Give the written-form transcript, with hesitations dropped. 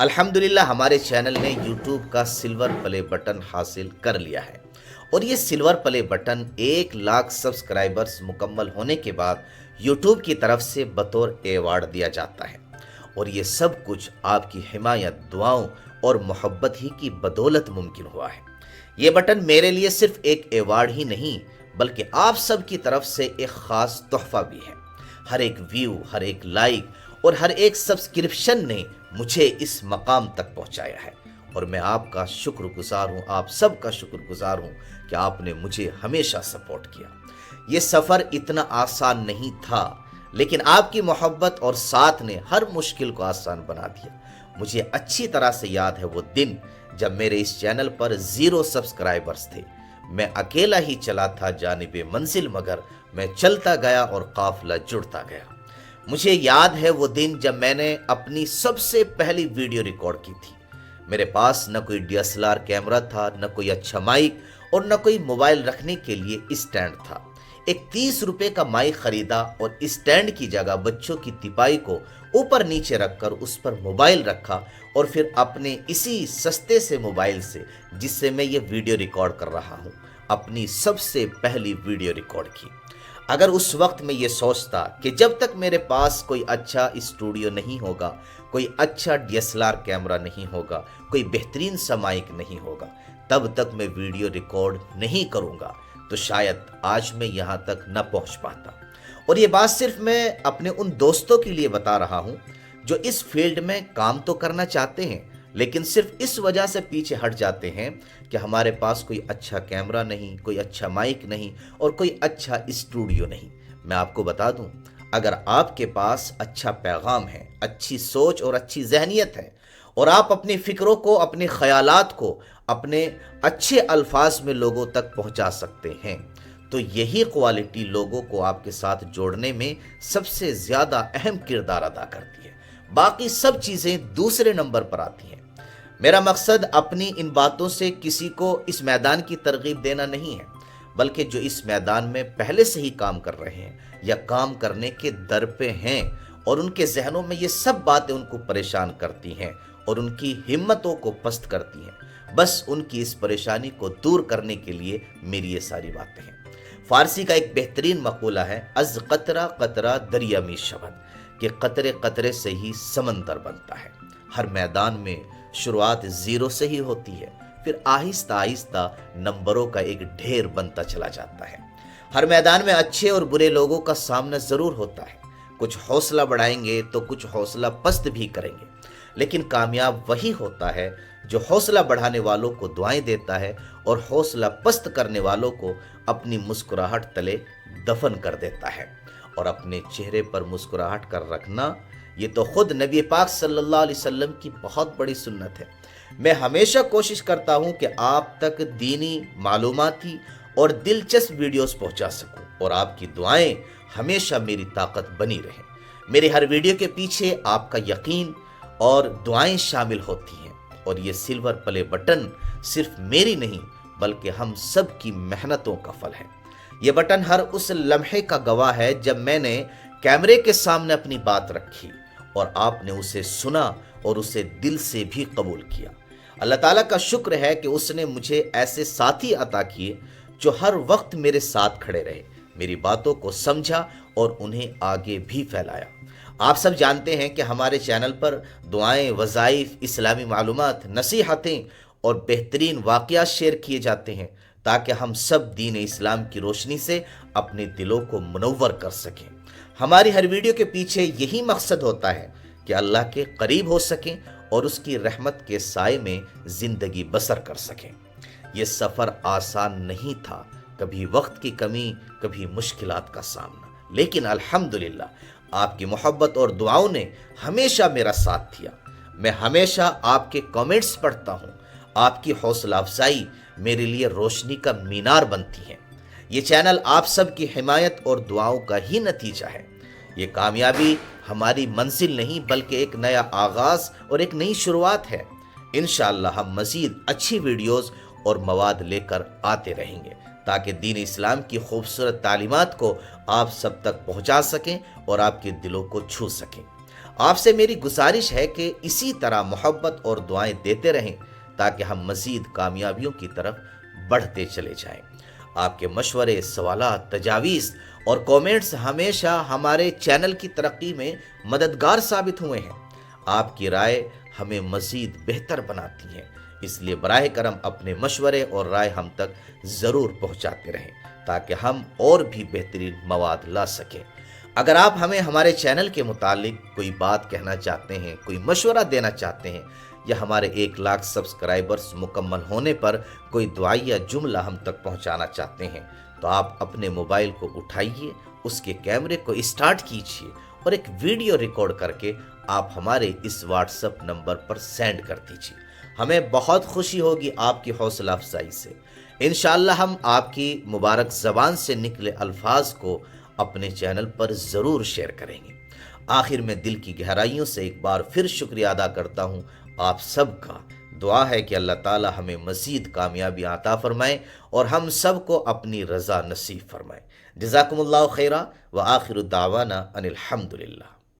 الحمدللہ ہمارے چینل نے یوٹیوب کا سلور پلے بٹن حاصل کر لیا ہے، اور یہ silver play button 1 lakh subscribers مکمل ہونے کے بعد یوٹیوب کی طرف سے بطور ایوارڈ دیا جاتا ہے، اور یہ سب کچھ آپ کی حمایت، دعاؤں اور محبت ہی کی بدولت ممکن ہوا ہے۔ یہ بٹن میرے لیے صرف ایک ایوارڈ ہی نہیں بلکہ آپ سب کی طرف سے ایک خاص تحفہ بھی ہے۔ ہر ایک ویو، ہر ایک لائک اور ہر ایک سبسکرپشن نے مجھے اس مقام تک پہنچایا ہے، اور میں آپ کا شکر گزار ہوں، آپ سب کا شکر گزار ہوں کہ آپ نے مجھے ہمیشہ سپورٹ کیا۔ یہ سفر اتنا آسان نہیں تھا، لیکن آپ کی محبت اور ساتھ نے ہر مشکل کو آسان بنا دیا۔ مجھے اچھی طرح سے یاد ہے وہ دن جب میرے اس چینل پر 0 سبسکرائبرز تھے۔ میں اکیلا ہی چلا تھا جانب منزل، مگر میں چلتا گیا اور قافلہ جڑتا گیا۔ مجھے یاد ہے وہ دن جب میں نے اپنی سب سے پہلی ویڈیو ریکارڈ کی تھی۔ میرے پاس نہ کوئی DSLR کیمرہ تھا، نہ کوئی اچھا مائک اور نہ کوئی موبائل رکھنے کے لیے اسٹینڈ تھا۔ ایک 30 روپے کا مائک خریدا اور اسٹینڈ کی جگہ بچوں کی تپائی کو اوپر نیچے رکھ کر اس پر موبائل رکھا، اور پھر اپنے اسی سستے سے موبائل سے، جس سے میں یہ ویڈیو ریکارڈ کر رہا ہوں، اپنی سب سے پہلی ویڈیو ریکارڈ کی۔ اگر اس وقت میں یہ سوچتا کہ جب تک میرے پاس کوئی اچھا اسٹوڈیو نہیں ہوگا، کوئی اچھا DSLR کیمرہ نہیں ہوگا، کوئی بہترین سا مائک نہیں ہوگا، تب تک میں ویڈیو ریکارڈ نہیں کروں گا، تو شاید آج میں یہاں تک نہ پہنچ پاتا۔ اور یہ بات صرف میں اپنے ان دوستوں کے لیے بتا رہا ہوں جو اس فیلڈ میں کام تو کرنا چاہتے ہیں، لیکن صرف اس وجہ سے پیچھے ہٹ جاتے ہیں کہ ہمارے پاس کوئی اچھا کیمرہ نہیں، کوئی اچھا مائک نہیں اور کوئی اچھا اسٹوڈیو نہیں۔ میں آپ کو بتا دوں، اگر آپ کے پاس اچھا پیغام ہے، اچھی سوچ اور اچھی ذہنیت ہے، اور آپ اپنی فکروں کو، اپنے خیالات کو اپنے اچھے الفاظ میں لوگوں تک پہنچا سکتے ہیں، تو یہی کوالٹی لوگوں کو آپ کے ساتھ جوڑنے میں سب سے زیادہ اہم کردار ادا کرتی ہے۔ باقی سب چیزیں دوسرے نمبر پر آتی ہیں۔ میرا مقصد اپنی ان باتوں سے کسی کو اس میدان کی ترغیب دینا نہیں ہے، بلکہ جو اس میدان میں پہلے سے ہی کام کر رہے ہیں یا کام کرنے کے در پہ ہیں، اور ان کے ذہنوں میں یہ سب باتیں ان کو پریشان کرتی ہیں اور ان کی ہمتوں کو پست کرتی ہیں، بس ان کی اس پریشانی کو دور کرنے کے لیے میری یہ ساری باتیں ہیں۔ فارسی کا ایک بہترین مقولہ ہے، از قطرہ قطرہ دریا می شود، کہ قطرے قطرے سے ہی سمندر بنتا ہے۔ ہر میدان میں شروعات 0 سے ہی ہوتی ہے، پھر آہستہ آہستہ نمبروں کا ایک ڈھیر بنتا چلا جاتا ہے۔ ہر میدان میں اچھے اور برے لوگوں کا سامنا ضرور ہوتا ہے، کچھ حوصلہ بڑھائیں گے تو کچھ حوصلہ پست بھی کریں گے، لیکن کامیاب وہی ہوتا ہے جو حوصلہ بڑھانے والوں کو دعائیں دیتا ہے اور حوصلہ پست کرنے والوں کو اپنی مسکراہٹ تلے دفن کر دیتا ہے۔ اور اپنے چہرے پر مسکراہٹ کر رکھنا، یہ تو خود نبی پاک صلی اللہ علیہ وسلم کی بہت بڑی سنت ہے۔ میں ہمیشہ کوشش کرتا ہوں کہ آپ تک دینی، معلوماتی اور دلچسپ ویڈیوز پہنچا سکوں، اور آپ کی دعائیں ہمیشہ میری طاقت بنی رہیں۔ میری ہر ویڈیو کے پیچھے آپ کا یقین اور دعائیں شامل ہوتی ہیں، اور یہ سلور پلے بٹن صرف میری نہیں بلکہ ہم سب کی محنتوں کا پھل ہے۔ یہ بٹن ہر اس لمحے کا گواہ ہے جب میں نے کیمرے کے سامنے اپنی بات رکھی اور آپ نے اسے سنا اور اسے دل سے بھی قبول کیا۔ اللہ تعالیٰ کا شکر ہے کہ اس نے مجھے ایسے ساتھی عطا کیے جو ہر وقت میرے ساتھ کھڑے رہے، میری باتوں کو سمجھا اور انہیں آگے بھی پھیلایا۔ آپ سب جانتے ہیں کہ ہمارے چینل پر دعائیں، وظائف، اسلامی معلومات، نصیحتیں اور بہترین واقعات شیئر کیے جاتے ہیں تاکہ ہم سب دین اسلام کی روشنی سے اپنے دلوں کو منور کر سکیں۔ ہماری ہر ویڈیو کے پیچھے یہی مقصد ہوتا ہے کہ اللہ کے قریب ہو سکیں اور اس کی رحمت کے سائے میں زندگی بسر کر سکیں۔ یہ سفر آسان نہیں تھا، کبھی وقت کی کمی، کبھی مشکلات کا سامنا، لیکن الحمدللہ آپ کی محبت اور دعاؤں نے ہمیشہ میرا ساتھ دیا۔ میں ہمیشہ آپ کے کامنٹس پڑھتا ہوں، آپ کی حوصلہ افزائی میرے لیے روشنی کا مینار بنتی ہے۔ یہ چینل آپ سب کی حمایت اور دعاؤں کا ہی نتیجہ ہے۔ یہ کامیابی ہماری منزل نہیں بلکہ ایک نیا آغاز اور ایک نئی شروعات ہے۔ انشاءاللہ ہم مزید اچھی ویڈیوز اور مواد لے کر آتے رہیں گے تاکہ دین اسلام کی خوبصورت تعلیمات کو آپ سب تک پہنچا سکیں اور آپ کے دلوں کو چھو سکیں۔ آپ سے میری گزارش ہے کہ اسی طرح محبت اور دعائیں دیتے رہیں تاکہ ہم مزید کامیابیوں کی طرف بڑھتے چلے جائیں۔ آپ کے مشورے، سوالات، تجاویز اور کومنٹس ہمیشہ ہمارے چینل کی ترقی میں مددگار ثابت ہوئے ہیں۔ آپ کی رائے ہمیں مزید بہتر بناتی ہے، اس لیے براہ کرم اپنے مشورے اور رائے ہم تک ضرور پہنچاتے رہیں تاکہ ہم اور بھی بہترین مواد لا سکیں۔ اگر آپ ہمیں ہمارے چینل کے متعلق کوئی بات کہنا چاہتے ہیں، کوئی مشورہ دینا چاہتے ہیں، یا ہمارے 1 لاکھ سبسکرائبرز مکمل ہونے پر کوئی دعائیہ جملہ ہم تک پہنچانا چاہتے ہیں، تو آپ اپنے موبائل کو اٹھائیے، اس کے کیمرے کو اسٹارٹ کیجیے اور ایک ویڈیو ریکارڈ کر کے آپ ہمارے اس واٹس ایپ نمبر پر سینڈ کر دیجیے۔ ہمیں بہت خوشی ہوگی آپ کی حوصلہ افزائی سے۔ انشاءاللہ ہم آپ کی مبارک زبان سے نکلے الفاظ کو اپنے چینل پر ضرور شیئر کریں گے۔ آخر میں دل کی گہرائیوں سے ایک بار پھر شکریہ ادا کرتا ہوں آپ سب کا۔ دعا ہے کہ اللہ تعالی ہمیں مزید کامیابی عطا فرمائے اور ہم سب کو اپنی رضا نصیب فرمائے۔ جزاکم اللہ خیرہ وآخر دعوانا ان الحمدللہ۔